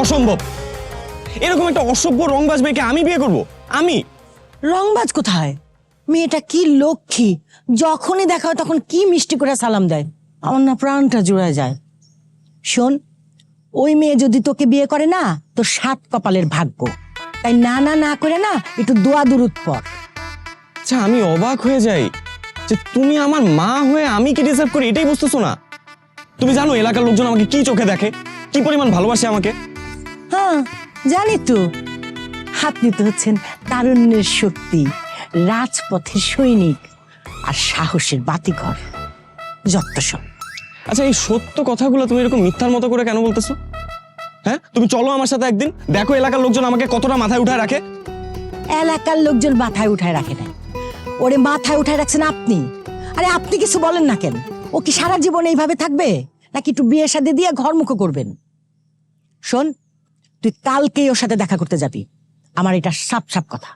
অসম্ভব। এরকম একটা অসভ্য রংবাজ মেয়েকে আমি বিয়ে করব? আমি? রংবাজ কোথায়? মেয়েটা কি লক্ষ্মী, যখনই দেখা হয় তখন কি মিষ্টি করে সালাম দেয়, আমার না প্রাণটা জুড়ে যায়। শোন, ওই মেয়ে যদি তোকে বিয়ে করে না, তোর 7 কপালের ভাগ্য। তাই না না না করে না একটু দোয়া দুরুদ পড়। আচ্ছা, আমি অবাক হয়ে যাই যে তুমি আমার মা হয়ে আমি কি ডিজার্ভ করি এটাই বুঝতেছো না। তুমি জানো এলাকার লোকজন আমাকে কি চোখে দেখে, কি পরিমাণ ভালোবাসে আমাকে? হ্যাঁ জানি তো, আপনি তো হচ্ছেন তারুণ্যের শক্তি, রাজপথের সৈনিক আর সাহসের বাতিঘর, যত সব। আচ্ছা, এই সত্য কথাগুলো তুমি এরকম মিথ্যার মতো করে কেন বলতেছো? হ্যাঁ, তুমি চলো আমার সাথে একদিন, দেখো এলাকার লোকজন আমাকে কতটা মাথায় উঠায় রাখে। এলাকার লোকজন মাথায় উঠায় রাখে নাই, ওরে মাথায় উঠায় রাখছেন আপনি। আরে আপনি কিছু বলেন না কেন? ও কি সারা জীবন এইভাবে থাকবে, নাকি একটু বিয়ে শাদী দিয়ে ঘরমুখো করবেন? শোন, তুই কালকেই ওর সাথে দেখা করতে যাবি, আমার এটা সাপ সাপ কথা।